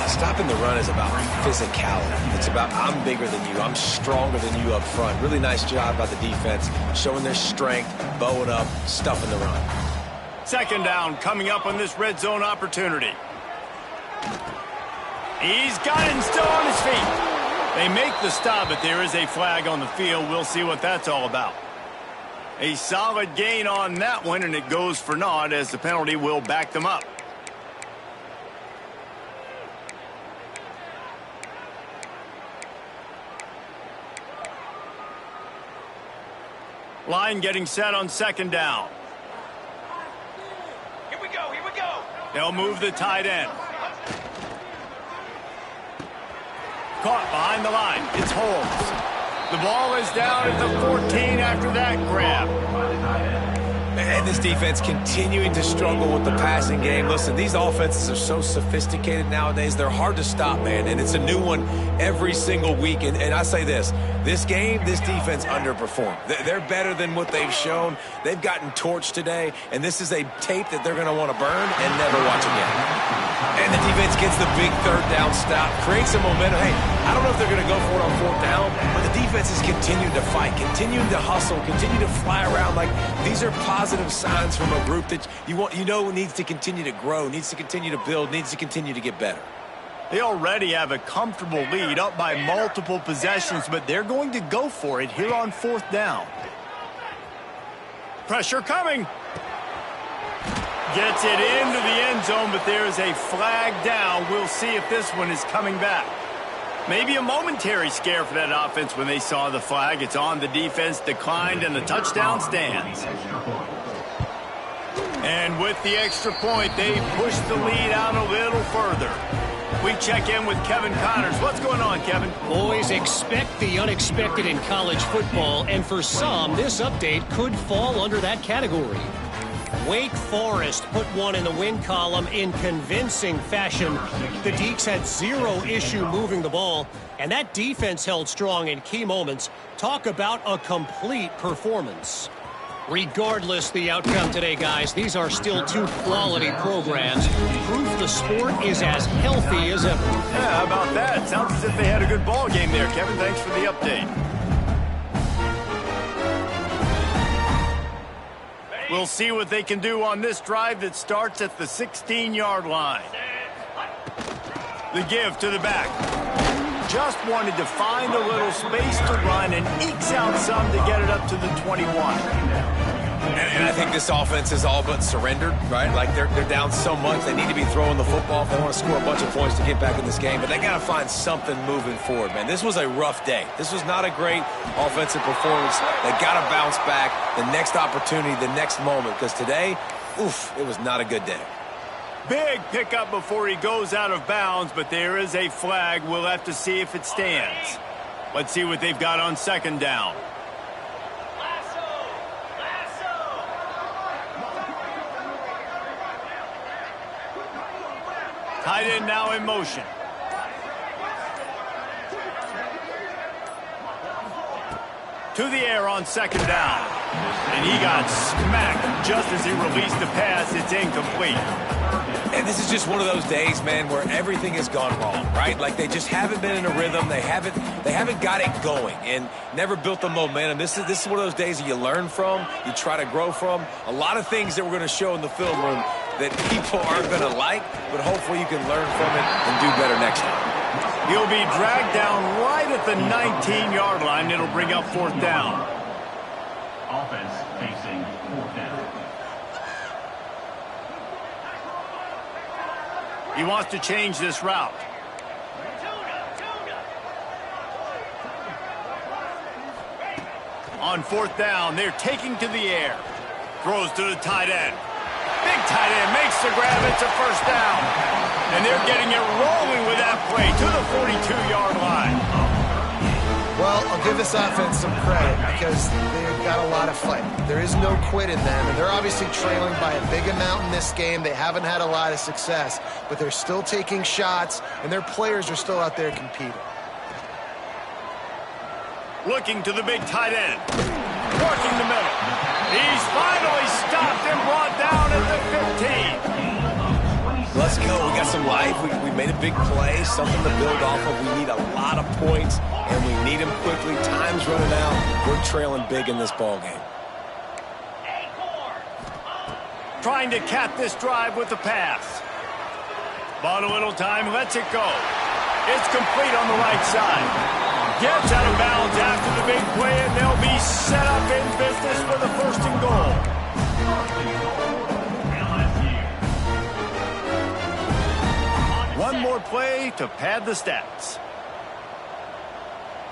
Stopping the run is about physicality. It's about I'm bigger than you. I'm stronger than you up front. Really nice job by the defense, showing their strength, bowing up, stuffing the run. 2nd down coming up on this red zone opportunity. He's got it and still on his feet. They make the stop, but there is a flag on the field. We'll see what that's all about. A solid gain on that one, and it goes for naught as the penalty will back them up. Line getting set on 2nd down. Here we go, here we go. They'll move the tight end. Caught behind the line. It's Holmes. The ball is down at the 14 after that grab. And this defense continuing to struggle with the passing game. Listen, these offenses are so sophisticated nowadays. They're hard to stop, man. And it's a new one every single week. And I say this game, this defense underperformed. They're better than what they've shown. They've gotten torched today. And this is a tape that they're going to want to burn and never watch again. And the defense gets the big 3rd down stop, creates some momentum. Hey, I don't know if they're going to go for it on 4th down, but the defense is continuing to fight, continuing to hustle, continue to fly around. Like, these are positive signs from a group that you know needs to continue to grow, needs to continue to build, needs to continue to get better. They already have a comfortable lead up by multiple possessions, but they're going to go for it here on 4th down. Pressure coming. Gets it into the end zone, but there's a flag down. We'll see if this one is coming back. Maybe a momentary scare for that offense when they saw the flag. It's on the defense, declined, and the touchdown stands. And with the extra point, they push the lead out a little further. We check in with Kevin Connors. What's going on, Kevin? Boys, expect the unexpected in college football, and for some, this update could fall under that category. Wake Forest put one in the win column in convincing fashion. The Deacs had zero issue moving the ball, and that defense held strong in key moments. Talk about a complete performance. Regardless the outcome today, guys, these are still two quality programs. Proof the sport is as healthy as ever. Yeah, how about that? Sounds as if they had a good ball game there, Kevin. Thanks for the update. We'll see what they can do on this drive that starts at the 16-yard line. The give to the back. Just wanted to find a little space to run and ekes out some to get it up to the 21. And I think this offense is all but surrendered, right? Like they're down so much, they need to be throwing the football if they want to score a bunch of points to get back in this game. But they got to find something moving forward, man. This was a rough day. This was not a great offensive performance. They got to bounce back the next opportunity, the next moment, because today, oof, it was not a good day. Big pickup before he goes out of bounds, but there is a flag. We'll have to see if it stands. Let's see what they've got on second down. Tight end now in motion. To the air on second down. And he got smacked just as he released the pass. It's incomplete. And this is just one of those days, man, where everything has gone wrong, right? Like they just haven't been in a rhythm. They haven't got it going and never built the momentum. This is one of those days that you learn from, you try to grow from. A lot of things that we're going to show in the film room that people aren't going to like, but hopefully you can learn from it and do better next time. He'll be dragged down right at the 19-yard line. It'll bring up fourth down. Offense facing fourth down. He wants to change this route. On fourth down, they're taking to the air. Throws to the tight end. Big tight end makes the grab. It's a first down. And they're getting it rolling with that play to the 42-yard line. Well, I'll give this offense some credit because they've got a lot of fight. There is no quit in them, and they're obviously trailing by a big amount in this game. They haven't had a lot of success, but they're still taking shots, and their players are still out there competing. Looking to the big tight end. Working the middle. He's finally stopped and brought down at the 15. Let's go. We got some life. We made a big play, something to build off of. We need a lot of points, and we need them quickly. Time's running out. We're trailing big in this ball game. Trying to cap this drive with the pass. Bought a little time, lets it go. It's complete on the right side. Gets out of bounds after the big play, and they'll be set up in business for the first and goal. One more play to pad the stats.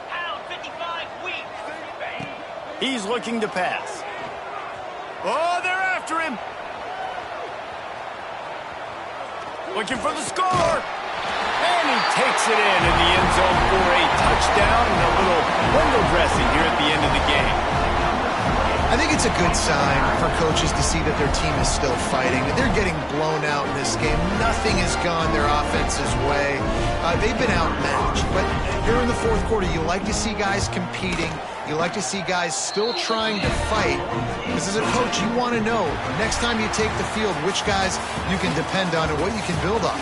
Pound 55 weak. He's looking to pass. Oh, they're after him. Looking for the score. And he takes it in the end zone for a touchdown and a little window dressing here at the end of the game. I think it's a good sign for coaches to see that their team is still fighting. They're getting blown out in this game. Nothing has gone their offense's way. They've been outmatched. But here in the fourth quarter, you like to see guys competing. You like to see guys still trying to fight. Because as a coach, you want to know next time you take the field which guys you can depend on and what you can build on.